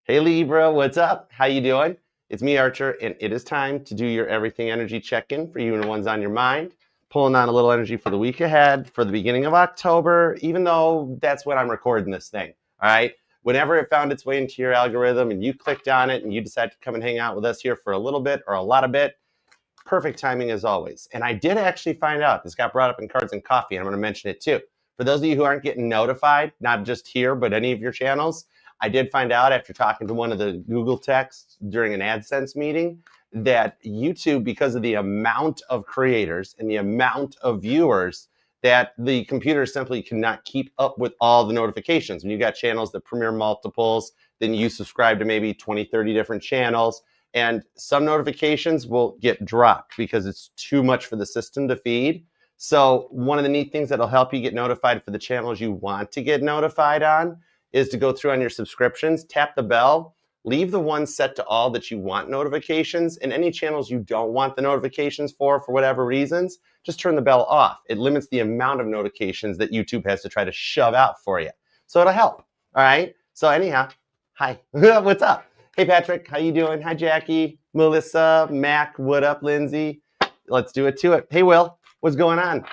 Hey Libra, what's up? How you doing? It's me, Archer, and it is time to do your everything energy check-in for you and the ones on your mind. Pulling on a little energy for the week ahead, for the beginning of October, even though that's when I'm recording this thing. All right. Whenever it found its way into your algorithm and you clicked on it and you decided to come and hang out with us here for a little bit or a lot of bit, perfect timing as always. And I did actually find out, this got brought up in Cards and Coffee, and I'm going to mention it too. For those of you who aren't getting notified, not just here, but any of your channels, I did find out after talking to one of the Google techs during an AdSense meeting that YouTube, because of the amount of creators and the amount of viewers, that the computer simply cannot keep up with all the notifications. When you got channels that premiere multiples, then you subscribe to maybe 20, 30 different channels, and some notifications will get dropped because it's too much for the system to feed. So one of the neat things that'll help you get notified for the channels you want to get notified on is to go through on your subscriptions, tap the bell, leave the ones set to all that you want notifications, and any channels you don't want the notifications for whatever reasons, just turn the bell off. It limits the amount of notifications that YouTube has to try to shove out for you. So it'll help, all right? So anyhow, hi, what's up? Hey Patrick, how you doing? Hi Jackie, Melissa, Mac, what up Lindsay? Let's do it to it. Hey Will, what's going on?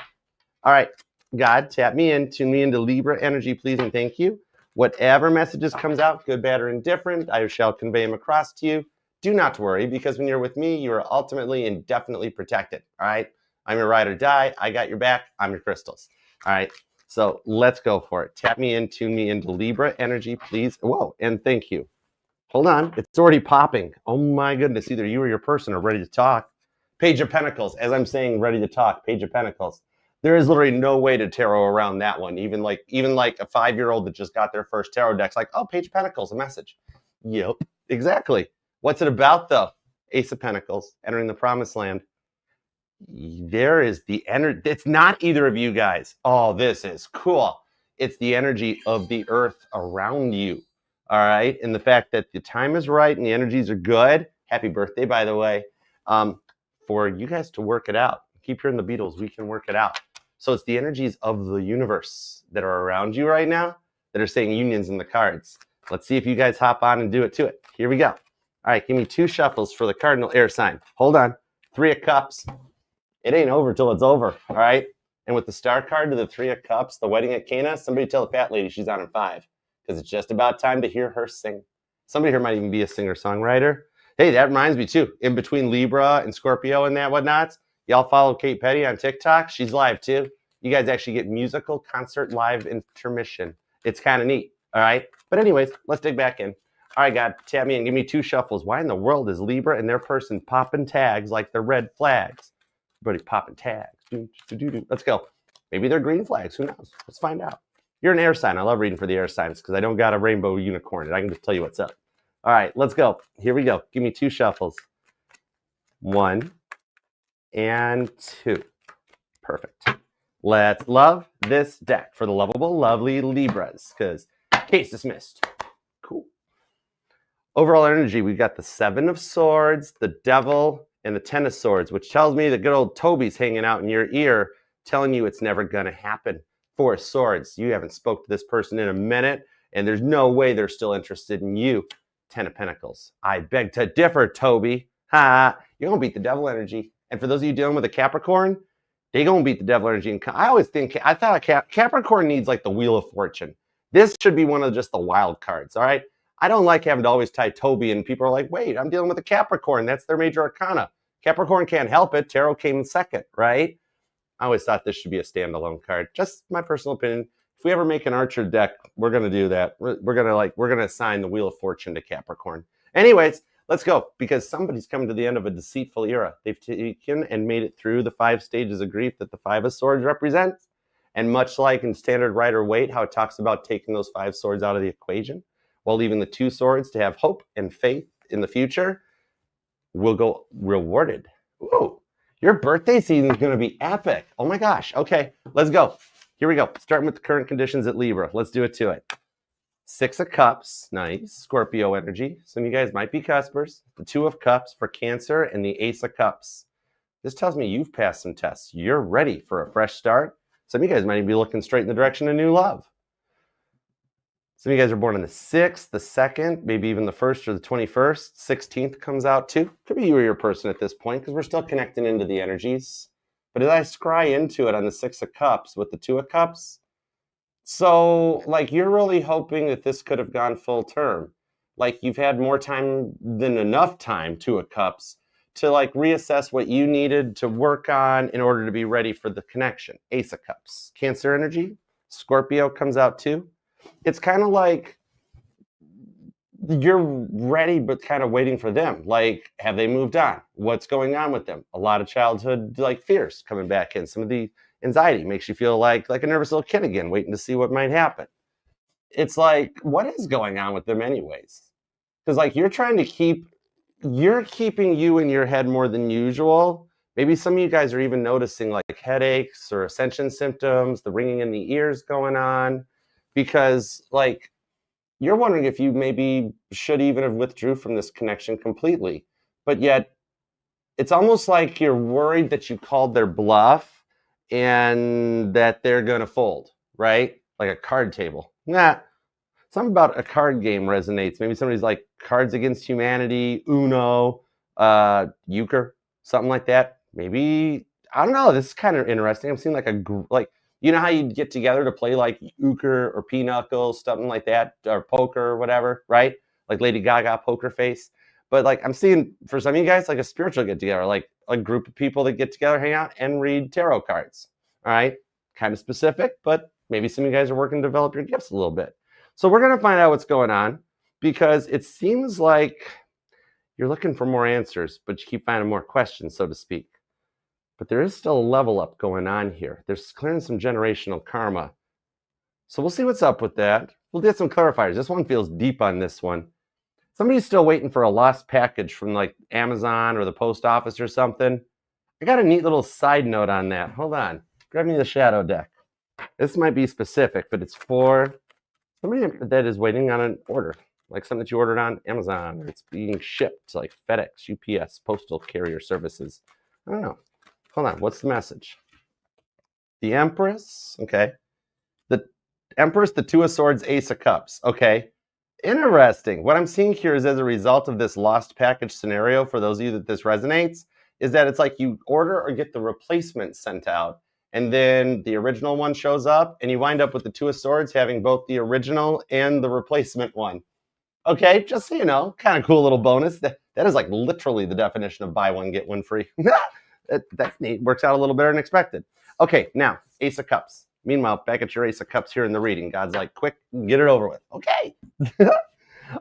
All right, God, tap me in, tune me into Libra energy, please and thank you. Whatever messages comes out, good, bad, or indifferent, I shall convey them across to you. Do not worry, because when you're with me, you are ultimately and definitely protected, all right? I'm your ride or die. I got your back. I'm your crystals, all right? So let's go for it. Tap me in, tune me into Libra energy, please. Whoa, and thank you. Hold on, it's already popping. Oh my goodness, either you or your person are ready to talk. Page of Pentacles, as I'm saying, ready to talk, Page of Pentacles. There is literally no way to tarot around that one. Even like a 5-year-old that just got their first tarot deck's like, oh, Page of Pentacles, a message. Yep, exactly. What's it about though? Ace of Pentacles, entering the promised land. There is the energy. It's not either of you guys. Oh, this is cool. It's the energy of the earth around you. All right. And the fact that the time is right and the energies are good. Happy birthday, by the way. For you guys to work it out. Keep hearing the Beatles. We can work it out. So it's the energies of the universe that are around you right now that are saying unions in the cards. Let's see if you guys hop on and do it to it. Here we go. All right. Give me 2 shuffles for the cardinal air sign. Hold on. 3 of Cups. It ain't over till it's over, all right? And with the star card to the 3 of Cups, the wedding at Cana, somebody tell the fat lady she's on in 5, because it's just about time to hear her sing. Somebody here might even be a singer-songwriter. Hey, that reminds me too. In between Libra and Scorpio and that whatnot, y'all follow Kate Petty on TikTok. She's live too. You guys actually get musical concert live intermission. It's kind of neat, all right? But anyways, let's dig back in. All right, God, tap me in. Give me 2 shuffles. Why in the world is Libra and their person popping tags like they're red flags? Everybody popping tags. Let's go. Maybe they're green flags. Who knows? Let's find out. You're an air sign. I love reading for the air signs because I don't got a rainbow unicorn. I can just tell you what's up. All right, let's go. Here we go. Give me 2 shuffles. 1 and 2. Perfect. Let's love this deck for the lovable, lovely Libras because case dismissed. Cool. Overall energy, we've got the 7 of Swords, the Devil, and the 10 of Swords, which tells me that good old Toby's hanging out in your ear, telling you it's never going to happen. 4 of Swords, you haven't spoke to this person in a minute, and there's no way they're still interested in you. 10 of Pentacles, I beg to differ, Toby. Ha! You're going to beat the devil energy. And for those of you dealing with a Capricorn, they're going to beat the devil energy. And I thought Capricorn needs like the Wheel of Fortune. This should be one of just the wild cards, all right? I don't like having to always tie Toby, and people are like, wait, I'm dealing with a Capricorn. That's their major arcana. Capricorn can't help it. Tarot came in second, right? I always thought this should be a standalone card. Just my personal opinion. If we ever make an Archer deck, we're going to do that. We're going to assign the Wheel of Fortune to Capricorn. Anyways, let's go, because somebody's coming to the end of a deceitful era. They've taken and made it through the 5 stages of grief that the 5 of Swords represents. And much like in Standard Rider-Waite, how it talks about taking those 5 swords out of the equation, while leaving the 2 swords to have hope and faith in the future, will go rewarded. Ooh, your birthday season is going to be epic. Oh my gosh. Okay, let's go. Here we go. Starting with the current conditions at Libra. Let's do it to it. 6 of Cups. Nice. Scorpio energy. Some of you guys might be cuspers. The 2 of Cups for Cancer and the Ace of Cups. This tells me you've passed some tests. You're ready for a fresh start. Some of you guys might even be looking straight in the direction of new love. Some of you guys are born on the 6th, the 2nd, maybe even the 1st or the 21st. 16th comes out too. Could be you or your person at this point because we're still connecting into the energies. But as I scry into it on the 6 of Cups with the 2 of Cups, so like you're really hoping that this could have gone full term. Like you've had more time than enough time, 2 of Cups, to like reassess what you needed to work on in order to be ready for the connection. Ace of Cups, Cancer energy, Scorpio comes out too. It's kind of like you're ready, but kind of waiting for them. Like, have they moved on? What's going on with them? A lot of childhood like fears coming back in. Some of the anxiety makes you feel like a nervous little kid again, waiting to see what might happen. It's like, what is going on with them anyways? Because like you're keeping you in your head more than usual. Maybe some of you guys are even noticing like headaches or ascension symptoms, the ringing in the ears going on, because like you're wondering if you maybe should even have withdrew from this connection completely. But yet it's almost like you're worried that you called their bluff and that they're going to fold, right? Like a card table. Nah, something about a card game resonates. Maybe somebody's like Cards Against Humanity, Uno, euchre, something like that. Maybe, I don't know. This is kind of interesting. I'm seeing like you know how you get together to play like euchre or pinochle, something like that, or poker or whatever, right? Like Lady Gaga poker face. But like I'm seeing for some of you guys like a spiritual get together, like a group of people that get together, hang out, and read tarot cards. All right, kind of specific, but maybe some of you guys are working to develop your gifts a little bit. So we're going to find out what's going on because it seems like you're looking for more answers, but you keep finding more questions, so to speak. But there is still a level up going on here. There's clearing some generational karma. So we'll see what's up with that. We'll get some clarifiers. This one feels deep on this one. Somebody's still waiting for a lost package from like Amazon or the post office or something. I got a neat little side note on that. Hold on. Grab me the shadow deck. This might be specific, but it's for somebody that is waiting on an order, like something that you ordered on Amazon, or it's being shipped, like FedEx, UPS, postal carrier services. I don't know. Hold on. What's the message? The Empress. Okay. The Empress, the 2 of Swords, Ace of Cups. Okay. Interesting. What I'm seeing here is as a result of this lost package scenario, for those of you that this resonates, is that it's like you order or get the replacement sent out, and then the original one shows up, and you wind up with the 2 of Swords having both the original and the replacement one. Okay, just so you know, kind of cool little bonus. That is like literally the definition of buy one, get one free. That's neat. Works out a little better than expected. Okay, now, Ace of Cups. Meanwhile, back at your Ace of Cups here in the reading. God's like, quick, get it over with. Okay. All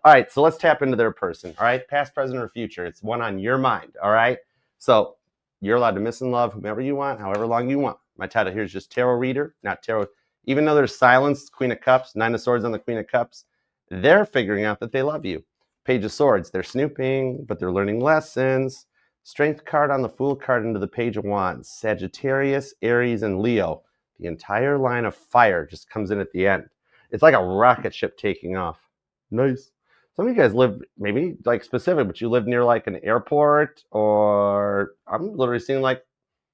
right, so let's tap into their person. All right, past, present, or future. It's one on your mind. All right, so you're allowed to miss and love whomever you want, however long you want. My title here is just tarot reader, not tarot. Even though there's silence, Queen of Cups, 9 of Swords on the Queen of Cups, they're figuring out that they love you. Page of Swords, they're snooping, but they're learning lessons. Strength card on the Fool card into the Page of Wands. Sagittarius, Aries, and Leo. The entire line of fire just comes in at the end. It's like a rocket ship taking off. Nice. Some of you guys live, maybe like specific, but you live near like an airport, or I'm literally seeing like,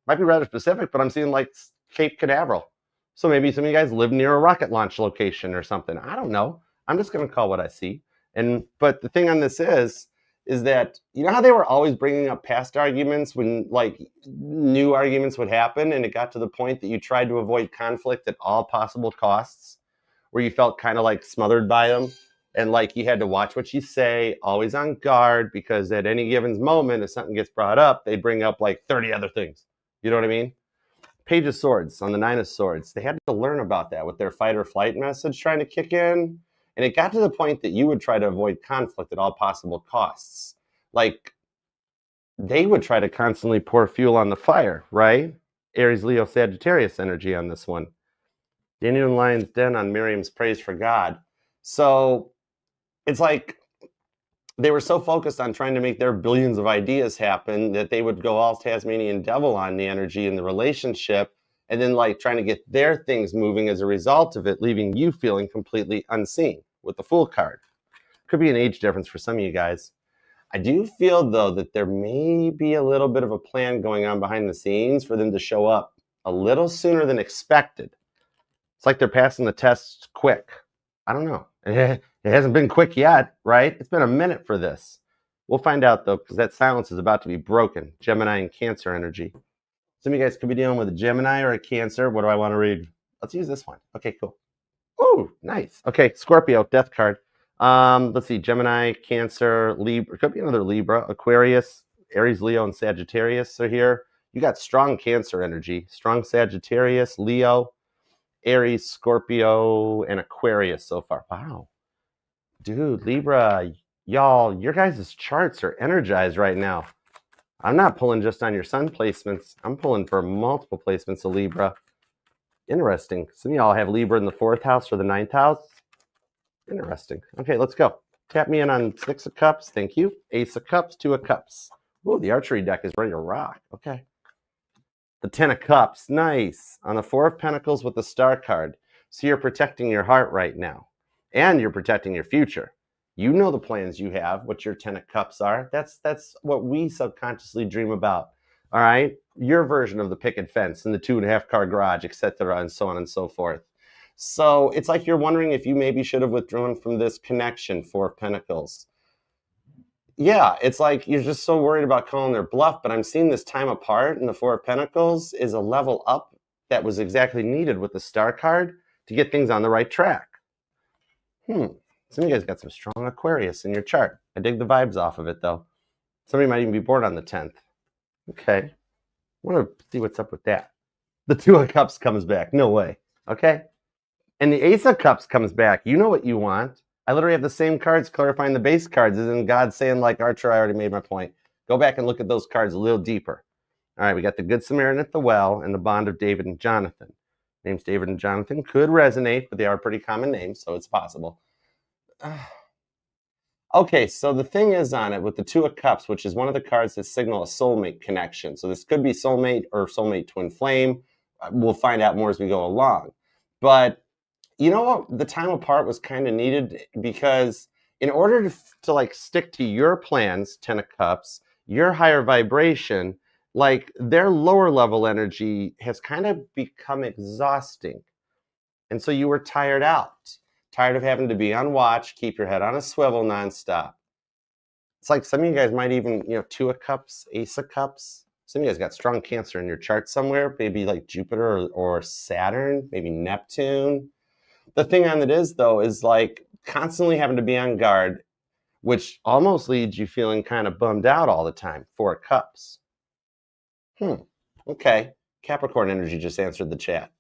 might be rather specific, but I'm seeing like Cape Canaveral. So maybe some of you guys live near a rocket launch location or something. I don't know. I'm just going to call what I see. But the thing on this is that, you know how they were always bringing up past arguments when like new arguments would happen, and it got to the point that you tried to avoid conflict at all possible costs, where you felt kind of like smothered by them, and like you had to watch what you say, always on guard, because at any given moment, if something gets brought up, they bring up like 30 other things. You know what I mean? Page of Swords on the 9 of Swords. They had to learn about that with their fight or flight message trying to kick in. And it got to the point that you would try to avoid conflict at all possible costs. Like, they would try to constantly pour fuel on the fire, right? Aries, Leo, Sagittarius energy on this one. Daniel and Lion's Den on Miriam's Praise for God. So it's like they were so focused on trying to make their billions of ideas happen that they would go all Tasmanian devil on the energy in the relationship, and then like trying to get their things moving as a result of it, leaving you feeling completely unseen with the Fool card. Could be an age difference for some of you guys. I do feel, though, that there may be a little bit of a plan going on behind the scenes for them to show up a little sooner than expected. It's like they're passing the test quick. I don't know. It hasn't been quick yet, right? It's been a minute for this. We'll find out, though, because that silence is about to be broken. Gemini and Cancer energy. Some of you guys could be dealing with a Gemini or a Cancer. What do I want to read? Let's use this one. Okay, cool. Oh, nice. Okay, Scorpio, death card. Let's see, Gemini, Cancer, Libra. Could be another Libra, Aquarius, Aries, Leo, and Sagittarius are here. You got strong Cancer energy, strong Sagittarius, Leo, Aries, Scorpio, and Aquarius so far. Wow. Dude, Libra, y'all, your guys' charts are energized right now. I'm not pulling just on your sun placements. I'm pulling for multiple placements of Libra. Interesting. Some of y'all have Libra in the 4th house or the 9th house. Interesting. Okay, let's go. Tap me in on 6 of Cups. Thank you. Ace of Cups, 2 of Cups. Ooh, the archery deck is ready to rock. Okay. The 10 of Cups. Nice. On the 4 of Pentacles with the Star card. So you're protecting your heart right now. And you're protecting your future. You know the plans you have, what your 10 of Cups are. That's what we subconsciously dream about. All right? Your version of the picket fence and the 2.5 car garage, etc., and so on and so forth. So it's like you're wondering if you maybe should have withdrawn from this connection, 4 of Pentacles. Yeah, it's like you're just so worried about calling their bluff, but I'm seeing this time apart, and the 4 of Pentacles is a level up that was exactly needed with the Star card to get things on the right track. Some of you guys got some strong Aquarius in your chart. I dig the vibes off of it, though. Somebody might even be born on the 10th. Okay. I want to see what's up with that. The 2 of Cups comes back. No way. Okay. And the Ace of Cups comes back. You know what you want. I literally have the same cards clarifying the base cards. Isn't God saying, like, Archer, I already made my point. Go back and look at those cards a little deeper. All right, we got the Good Samaritan at the well and the bond of David and Jonathan. Names David and Jonathan could resonate, but they are pretty common names, so it's possible. Okay, so the thing is on it with the 2 of Cups, which is one of the cards that signal a soulmate connection. So this could be soulmate or soulmate twin flame. We'll find out more as we go along. But you know what? The time apart was kind of needed because in order to like stick to your plans, 10 of Cups, your higher vibration, like their lower level energy has kind of become exhausting. And so you were tired out. Tired of having to be on watch, keep your head on a swivel nonstop. It's like some of you guys might even, 2 of Cups, Ace of Cups. Some of you guys got strong Cancer in your chart somewhere, maybe like Jupiter or Saturn, maybe Neptune. The thing on it is, though, is like constantly having to be on guard, which almost leads you feeling kind of bummed out all the time. 4 of Cups. Okay. Capricorn energy just answered the chat.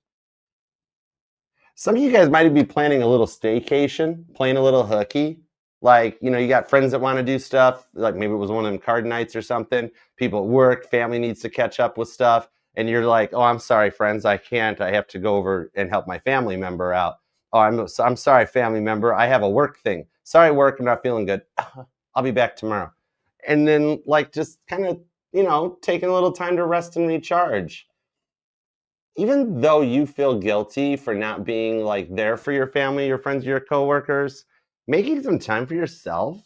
Some of you guys might be planning a little staycation, playing a little hooky. Like, you got friends that want to do stuff. Like maybe it was one of them card nights or something. People at work, family needs to catch up with stuff. And you're like, oh, I'm sorry, friends. I can't. I have to go over and help my family member out. Oh, I'm sorry, family member. I have a work thing. Sorry, work. I'm not feeling good. I'll be back tomorrow. And then like just kind of, taking a little time to rest and recharge. Even though you feel guilty for not being like there for your family, your friends, your coworkers, making some time for yourself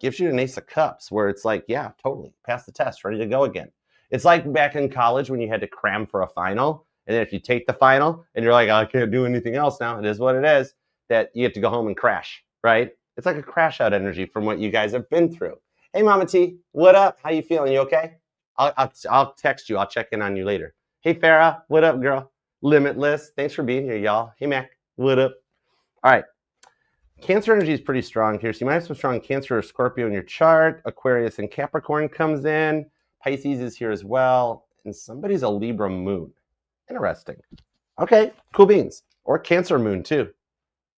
gives you an Ace of Cups where it's like, yeah, totally, pass the test, ready to go again. It's like back in college when you had to cram for a final. And then if you take the final and you're like, oh, I can't do anything else now, it is what it is, that you have to go home and crash, right? It's like a crash out energy from what you guys have been through. Hey, Mama T, what up? How you feeling? You okay? I'll text you. I'll check in on you later. Hey, Farah, what up, girl? Limitless, thanks for being here, y'all. Hey, Mac, what up? All right. Cancer energy is pretty strong here. So you might have some strong Cancer or Scorpio in your chart. Aquarius and Capricorn comes in. Pisces is here as well. And somebody's a Libra moon. Interesting. Okay, cool beans. Or Cancer moon, too.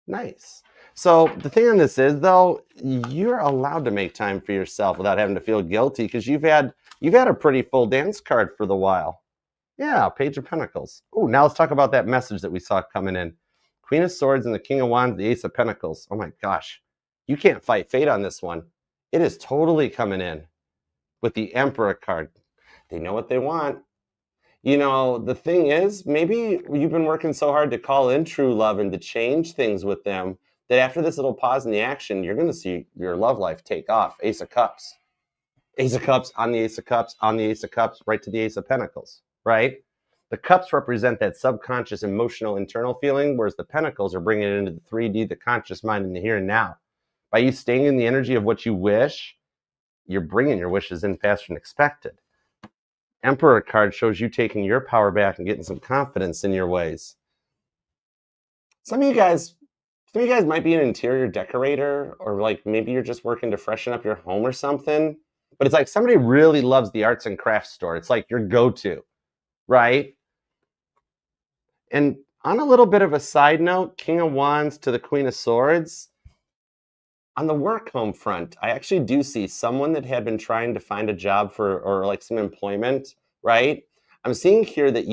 Nice. So the thing on this is, though, you're allowed to make time for yourself without having to feel guilty because you've had a pretty full dance card for the while. Yeah, Page of Pentacles. Oh, now let's talk about that message that we saw coming in. Queen of Swords and the King of Wands, the Ace of Pentacles. Oh my gosh. You can't fight fate on this one. It is totally coming in with the Emperor card. They know what they want. The thing is, maybe you've been working so hard to call in true love and to change things with them that after this little pause in the action, you're going to see your love life take off. Ace of Cups. Ace of Cups on the Ace of Cups on the Ace of Cups, right to the Ace of Pentacles. Right? The cups represent that subconscious, emotional, internal feeling, whereas the pentacles are bringing it into the 3D, the conscious mind, in the here and now. By you staying in the energy of what you wish, you're bringing your wishes in faster than expected. Emperor card shows you taking your power back and getting some confidence in your ways. Some of you guys might be an interior decorator, or like maybe you're just working to freshen up your home or something. But it's like somebody really loves the arts and crafts store. It's like your go-to, right? And on a little bit of a side note, King of Wands to the Queen of Swords, on the work home front, I actually do see someone that had been trying to find a job for, or like some employment, right? I'm seeing here that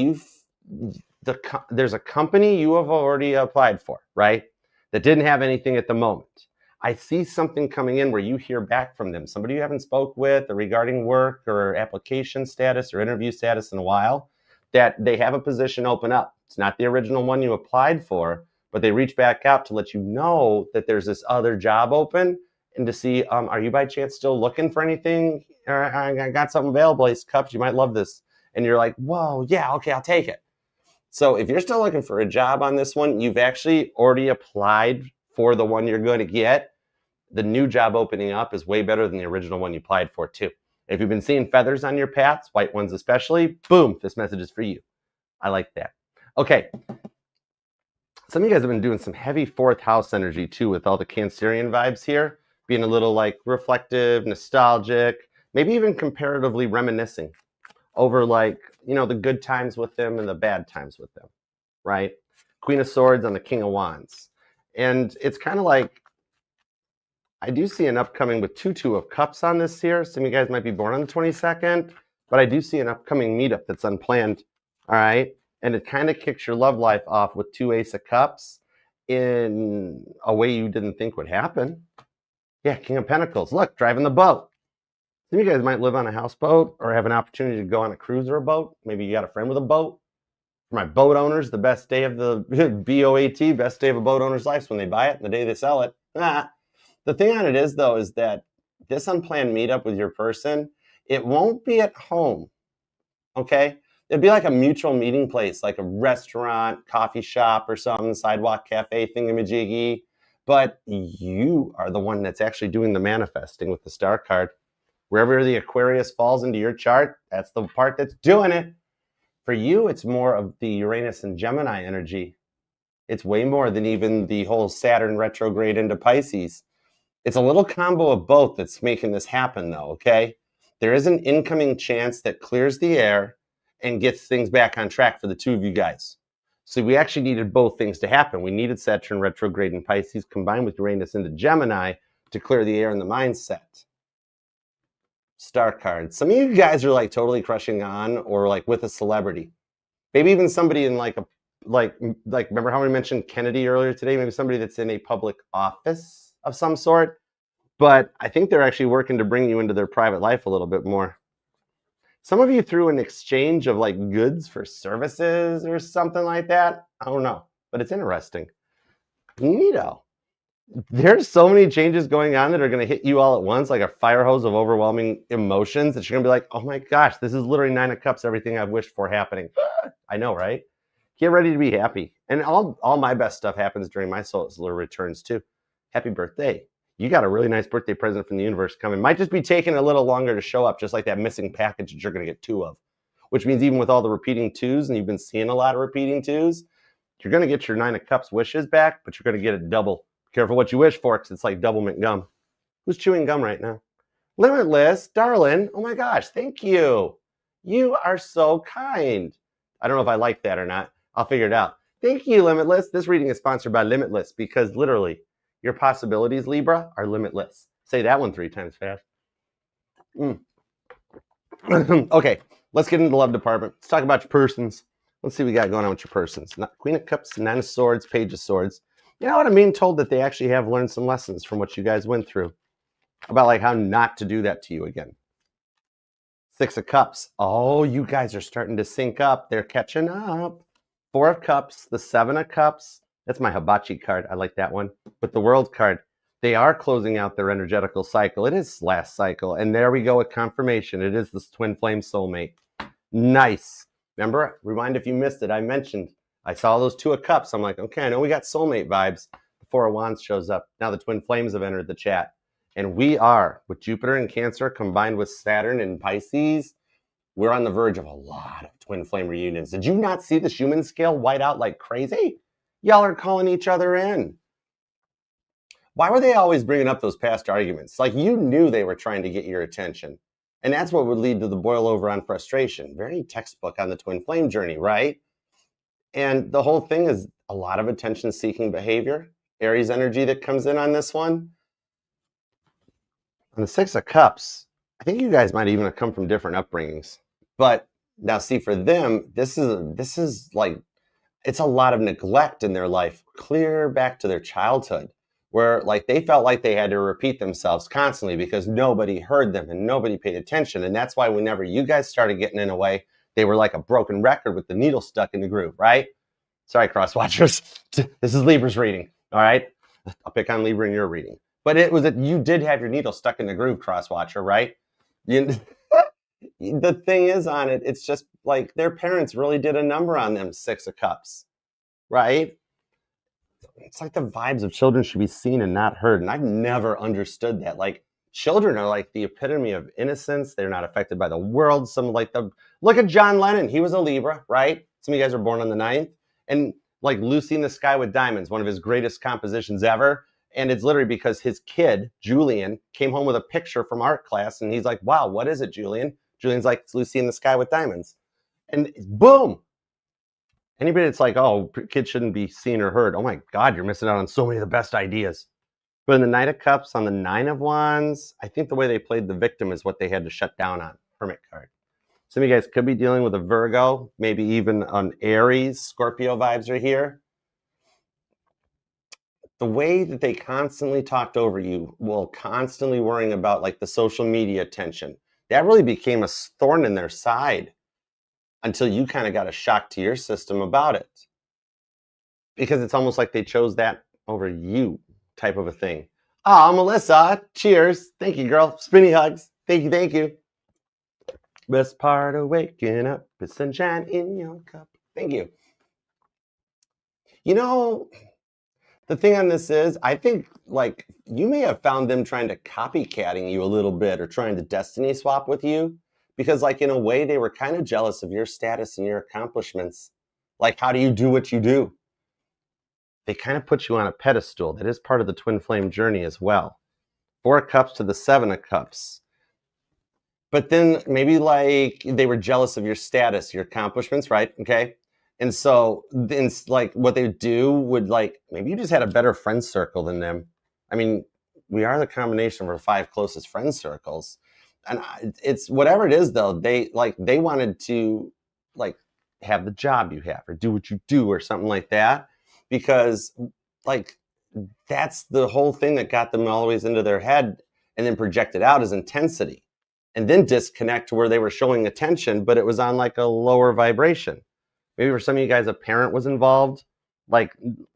there's a company you have already applied for, right? That didn't have anything at the moment. I see something coming in where you hear back from them, somebody you haven't spoke with or regarding work or application status or interview status in a while, that they have a position open up. It's not the original one you applied for, but they reach back out to let you know that there's this other job open and to see, are you by chance still looking for anything? Or I got something available, Ace of Cups, you might love this. And you're like, whoa, yeah, okay, I'll take it. So if you're still looking for a job on this one, you've actually already applied for the one you're going to get. The new job opening up is way better than the original one you applied for too. If you've been seeing feathers on your paths, white ones especially, boom, this message is for you. I like that. Okay. Some of you guys have been doing some heavy fourth house energy too with all the Cancerian vibes here, being a little like reflective, nostalgic, maybe even comparatively reminiscing over like, you know, the good times with them and the bad times with them, right? Queen of Swords on the King of Wands. And it's kind of like, I do see an upcoming with Two of Cups on this here. Some of you guys might be born on the 22nd, but I do see an upcoming meetup that's unplanned, all right? And it kind of kicks your love life off with 2 Ace of Cups in a way you didn't think would happen. Yeah, King of Pentacles. Look, driving the boat. Some of you guys might live on a houseboat or have an opportunity to go on a cruise or a boat. Maybe you got a friend with a boat. For my boat owners, the best day of the BOAT, best day of a boat owner's life is when they buy it and the day they sell it. The thing on it is, though, is that this unplanned meetup with your person, it won't be at home, okay? It'd be like a mutual meeting place, like a restaurant, coffee shop or something, sidewalk cafe thingamajiggy. But you are the one that's actually doing the manifesting with the star card. Wherever the Aquarius falls into your chart, that's the part that's doing it. For you, it's more of the Uranus and Gemini energy. It's way more than even the whole Saturn retrograde into Pisces. It's a little combo of both that's making this happen, though, okay? There is an incoming chance that clears the air and gets things back on track for the two of you guys. So we actually needed both things to happen. We needed Saturn retrograde in Pisces combined with Uranus into Gemini to clear the air in the mindset. Star cards. Some of you guys are like totally crushing on or like with a celebrity. Maybe even somebody in like remember how we mentioned Kennedy earlier today? Maybe somebody that's in a public office of some sort. But I think they're actually working to bring you into their private life a little bit more. Some of you through an exchange of like goods for services or something like that. I don't know, but it's interesting. Neato. There's so many changes going on that are going to hit you all at once, like a fire hose of overwhelming emotions that you're going to be like, oh my gosh, this is literally 9 of Cups, everything I've wished for happening. I know, right? Get ready to be happy. And all my best stuff happens during my solar returns too. Happy birthday. You got a really nice birthday present from the universe coming. Might just be taking a little longer to show up, just like that missing package that you're going to get 2 of. Which means even with all the repeating 2s, and you've been seeing a lot of repeating 2s, you're going to get your 9 of Cups wishes back, but you're going to get it double. Careful what you wish for, because it's like double mint gum. Who's chewing gum right now? Limitless, darling. Oh my gosh, thank you. You are so kind. I don't know if I like that or not. I'll figure it out. Thank you, Limitless. This reading is sponsored by Limitless because literally, your possibilities, Libra, are limitless. Say that one 3 times fast. Okay, let's get into the love department. Let's talk about your persons. Let's see what we got going on with your persons. Queen of Cups, 9 of Swords, Page of Swords. You know what, I'm being told that they actually have learned some lessons from what you guys went through about like how not to do that to you again. 6 of Cups. Oh, you guys are starting to sync up. They're catching up. 4 of Cups, the 7 of Cups. That's my hibachi card. I like that one. But the World card, they are closing out their energetical cycle. It is last cycle. And there we go with confirmation. It is this twin flame soulmate. Nice. Remember, rewind if you missed it. I mentioned, I saw those 2 of Cups. I'm like, okay, I know we got soulmate vibes. The 4 of Wands shows up. Now the twin flames have entered the chat. And we are, with Jupiter in Cancer combined with Saturn in Pisces, we're on the verge of a lot of twin flame reunions. Did you not see the Schumann scale white out like crazy? Y'all are calling each other in. Why were they always bringing up those past arguments? Like, you knew they were trying to get your attention. And that's what would lead to the boil over on frustration. Very textbook on the twin flame journey, right? And the whole thing is a lot of attention-seeking behavior. Aries energy that comes in on this one. On the 6 of Cups, I think you guys might even have come from different upbringings. But now see, for them, this is like, it's a lot of neglect in their life, clear back to their childhood, where like they felt like they had to repeat themselves constantly because nobody heard them and nobody paid attention. And that's why whenever you guys started getting in a way, they were like a broken record with the needle stuck in the groove, right? Sorry, cross watchers. This is Libra's reading, all right? I'll pick on Libra in your reading. But it was that you did have your needle stuck in the groove, cross watcher, right? The thing is on it, it's just like their parents really did a number on them 6 of Cups, right? It's like the vibes of children should be seen and not heard. And I've never understood that. Like, children are like the epitome of innocence. They're not affected by the world. Look at John Lennon. He was a Libra, right? Some of you guys are born on the 9th. And like Lucy in the Sky with Diamonds, one of his greatest compositions ever. And it's literally because his kid, Julian, came home with a picture from art class. And he's like, wow, what is it, Julian? Julian's like, it's Lucy in the Sky with Diamonds. And boom. Anybody that's like, oh, kids shouldn't be seen or heard. Oh my God, you're missing out on so many of the best ideas. But in the Knight of Cups, on the 9 of Wands, I think the way they played the victim is what they had to shut down on. Hermit card. Some of you guys could be dealing with a Virgo, maybe even an Aries. Scorpio vibes are here. The way that they constantly talked over you, while constantly worrying about like the social media attention, that really became a thorn in their side until you kind of got a shock to your system about it. Because it's almost like they chose that over you type of a thing. Oh, Melissa, cheers. Thank you, girl. Spinny hugs. Thank you, thank you. Best part of waking up is sunshine in your cup. Thank you. You know, the thing on this is, I think, like, you may have found them trying to copycatting you a little bit or trying to destiny swap with you. Because, like, in a way, they were kind of jealous of your status and your accomplishments. Like, how do you do what you do? They kind of put you on a pedestal. That is part of the twin flame journey as well. 4 of Cups to the 7 of Cups. But then maybe like they were jealous of your status, your accomplishments, right? Okay. And so then like what they do would like, maybe you just had a better friend circle than them. I mean, we are the combination of our 5 closest friend circles. And it's whatever it is though, they wanted to like have the job you have or do what you do or something like that. Because like that's the whole thing that got them always into their head and then projected out as intensity. And then disconnect to where they were showing attention, but it was on like a lower vibration. Maybe for some of you guys, a parent was involved, like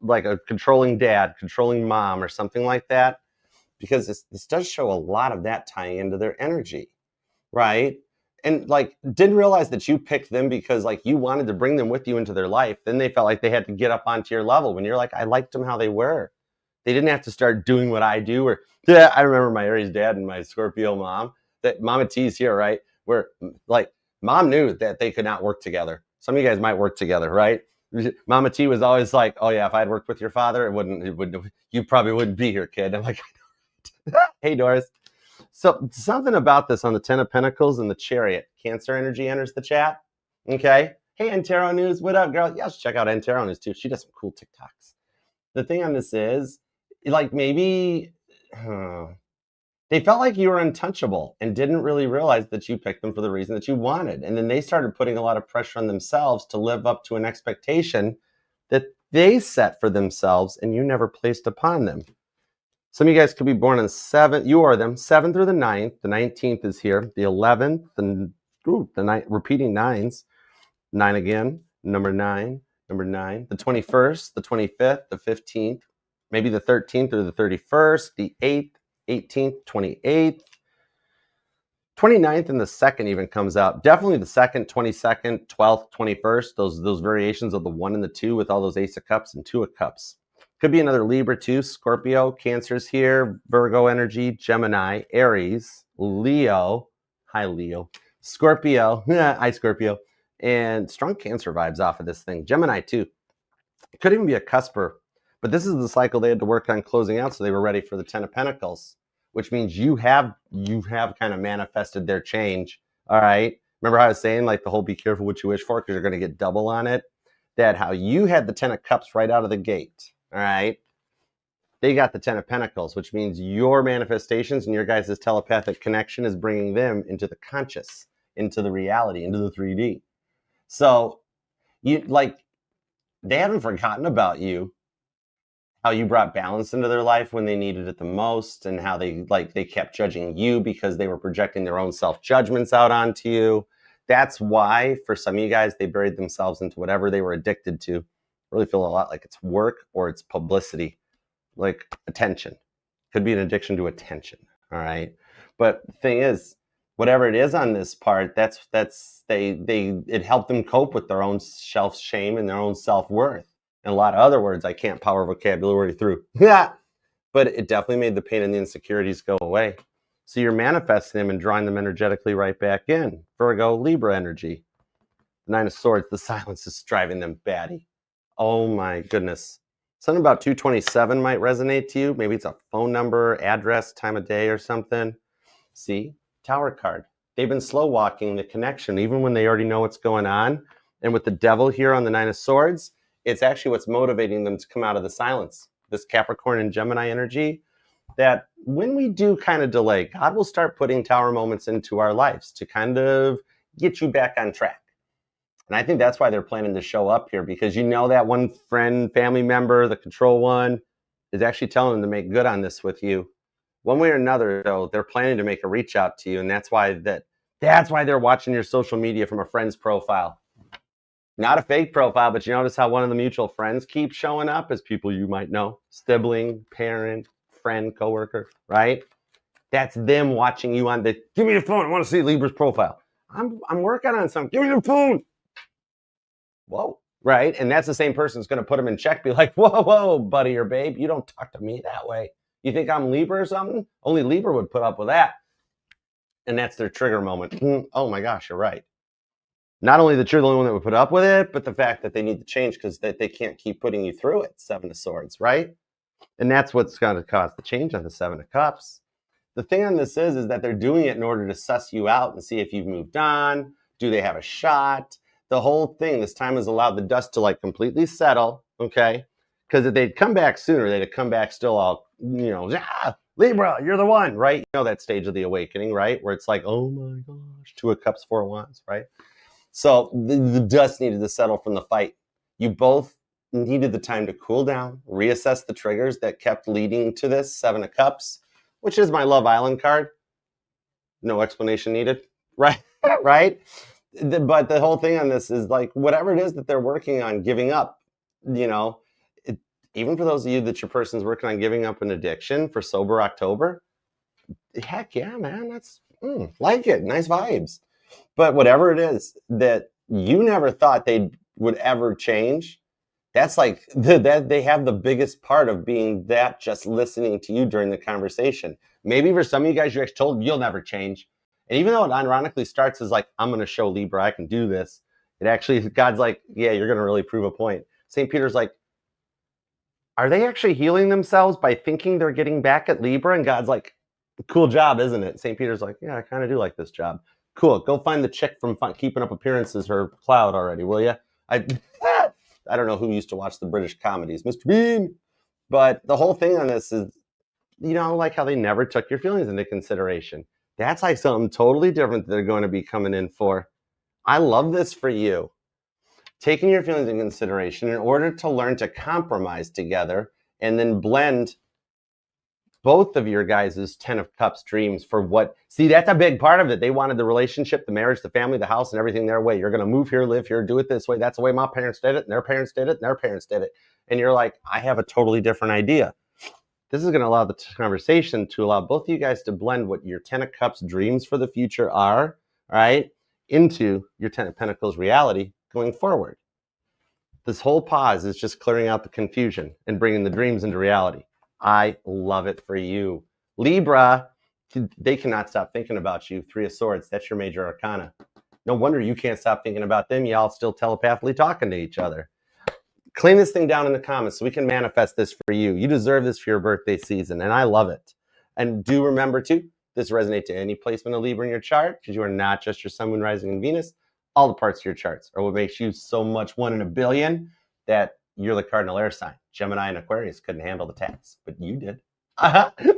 a controlling dad, controlling mom, or something like that. Because this does show a lot of that tying into their energy, right? And like didn't realize that you picked them because like you wanted to bring them with you into their life. Then they felt like they had to get up onto your level when you're like, I liked them how they were. They didn't have to start doing what I do. Or yeah, I remember my Aries dad and my Scorpio mom. That Mama T's here, right? Where like mom knew that they could not work together. Some of you guys might work together, right? Mama T was always like, "Oh yeah, if I'd worked with your father, you probably wouldn't be here, kid." I'm like, "Hey, Doris." So something about this on the 10 of Pentacles and the Chariot. Cancer energy enters the chat. Okay. Hey, Antero News, what up, girl? Yeah, check out Antero News too. She does some cool TikToks. The thing on this is, like maybe. They felt like you were untouchable and didn't really realize that you picked them for the reason that you wanted. And then they started putting a lot of pressure on themselves to live up to an expectation that they set for themselves and you never placed upon them. Some of you guys could be born on 7. You are them. 7 through the 9th. The 19th is here. The 11th. Repeating 9s. 9 again. Number 9. Number 9. The 21st. The 25th. The 15th. Maybe the 13th or the 31st. The 8th. 18th, 28th, 29th and the 2nd even comes out. Definitely the 2nd, 22nd, 12th, 21st. Those variations of the 1 and the 2 with all those Ace of Cups and 2 of Cups. Could be another Libra too, Scorpio, Cancer's here, Virgo energy, Gemini, Aries, Leo, hi Leo, Scorpio, hi Scorpio, and strong Cancer vibes off of this thing. Gemini too. Could even be a cusper, but this is the cycle they had to work on closing out, so they were ready for the 10 of Pentacles, which means you have kind of manifested their change. All right. Remember how I was saying, like, the whole be careful what you wish for because you're going to get double on it? That how you had the 10 of Cups right out of the gate. All right. They got the 10 of Pentacles, which means your manifestations and your guys' telepathic connection is bringing them into the conscious, into the reality, into the 3D. So you like, they haven't forgotten about you, how you brought balance into their life when they needed it the most, and how they kept judging you because they were projecting their own self-judgments out onto you. That's why for some of you guys, they buried themselves into whatever they were addicted to. I really feel a lot like it's work or it's publicity, like attention. Could be an addiction to attention. All right. But the thing is, whatever it is on this part, it helped them cope with their own self-shame and their own self-worth. And a lot of other words I can't power vocabulary through. Yeah. But it definitely made the pain and the insecurities go away. So you're manifesting them and drawing them energetically right back in. Virgo, Libra energy. 9 of Swords, the silence is driving them batty. Oh my goodness. Something about 227 might resonate to you. Maybe it's a phone number, address, time of day or something. See, Tower card. They've been slow walking the connection, even when they already know what's going on. And with the Devil here on the 9 of Swords, it's actually what's motivating them to come out of the silence. This Capricorn and Gemini energy, that when we do kind of delay, God will start putting Tower moments into our lives to kind of get you back on track. And I think that's why they're planning to show up here, because you know that one friend, family member, the control one, is actually telling them to make good on this with you. One way or another, though, they're planning to make a reach out to you, and that's why they're watching your social media from a friend's profile. Not a fake profile, but you notice how one of the mutual friends keeps showing up as people you might know. Sibling, parent, friend, coworker, right? That's them watching you on the, give me the phone, I want to see Libra's profile. I'm working on something, give me the phone. Whoa, right? And that's the same person who's going to put them in check, be like, whoa, buddy or babe, you don't talk to me that way. You think I'm Libra or something? Only Libra would put up with that. And that's their trigger moment. Oh my gosh, you're right. Not only that you're the only one that would put up with it, but the fact that they need to change because they can't keep putting you through it. 7 of Swords, right? And that's what's going to cause the change on the 7 of Cups. The thing on this is that they're doing it in order to suss you out and see if you've moved on. Do they have a shot? The whole thing, this time has allowed the dust to like completely settle, okay? Because if they'd come back sooner, they'd have come back still all, Libra, you're the one, right? You know that stage of the awakening, right? Where it's like, oh my gosh, 2 of Cups, 4 of Wands, right? So the dust needed to settle from the fight. You both needed the time to cool down, reassess the triggers that kept leading to this 7 of Cups, which is my Love Island card. No explanation needed, right? Right? But the whole thing on this is like, whatever it is that they're working on giving up, even for those of you that your person's working on giving up an addiction for Sober October, heck yeah, man, that's like it. Nice vibes. But whatever it is that you never thought they would ever change, that's like that they have the biggest part of being that just listening to you during the conversation. Maybe for some of you guys, you actually told them you'll never change. And even though it ironically starts as like, I'm going to show Libra I can do this, it actually, God's like, yeah, you're going to really prove a point. St. Peter's like, are they actually healing themselves by thinking they're getting back at Libra? And God's like, cool job, isn't it? St. Peter's like, yeah, I kind of do like this job. Cool. Go find the chick from Keeping Up Appearances, her cloud already, will you? I don't know who used to watch the British comedies, Mr. Bean. But the whole thing on this is, like how they never took your feelings into consideration. That's like something totally different that they're going to be coming in for. I love this for you. Taking your feelings into consideration in order to learn to compromise together and then blend both of your guys' 10 of Cups dreams for what, see, that's a big part of it. They wanted the relationship, the marriage, the family, the house, and everything their way. You're going to move here, live here, do it this way. That's the way my parents did it, and their parents did it, and their parents did it. And you're like, I have a totally different idea. this is going to allow the conversation to allow both of you guys to blend what your 10 of Cups dreams for the future are, right, into your 10 of Pentacles reality going forward. This whole pause is just clearing out the confusion and bringing the dreams into reality. I love it for you. Libra, they cannot stop thinking about you. 3 of Swords, that's your major arcana. No wonder you can't stop thinking about them. Y'all still telepathically talking to each other. Claim this thing down in the comments so we can manifest this for you. You deserve this for your birthday season, and I love it. And do remember, too, this resonates to any placement of Libra in your chart, because you are not just your Sun, Moon, Rising, and Venus. All the parts of your charts are what makes you so much 1 in a billion that you're the cardinal air sign. Gemini and Aquarius couldn't handle the tax, but you did.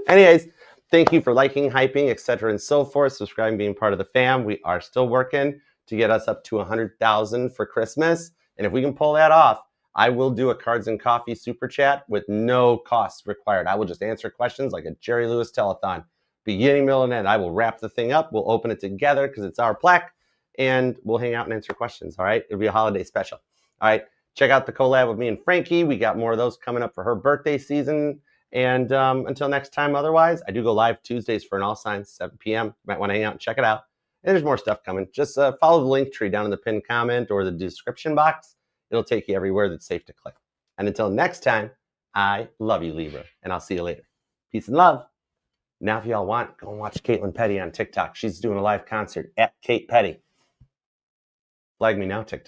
Anyways, thank you for liking, hyping, etc. and so forth. Subscribing, being part of the fam. We are still working to get us up to 100,000 for Christmas. And if we can pull that off, I will do a Cards and Coffee super chat with no costs required. I will just answer questions like a Jerry Lewis telethon. Beginning, middle, and end. I will wrap the thing up. We'll open it together because it's our plaque. And we'll hang out and answer questions, all right? It'll be a holiday special. All right, check out the collab with me and Frankie. We got more of those coming up for her birthday season. And until next time, otherwise, I do go live Tuesdays for an all signs, 7 p.m. You might want to hang out and check it out. And there's more stuff coming. Just follow the link tree down in the pinned comment or the description box. It'll take you everywhere that's safe to click. And until next time, I love you, Libra, and I'll see you later. Peace and love. Now, if y'all want, go and watch Caitlin Petty on TikTok. She's doing a live concert at Kate Petty. Flag me now, TikTok.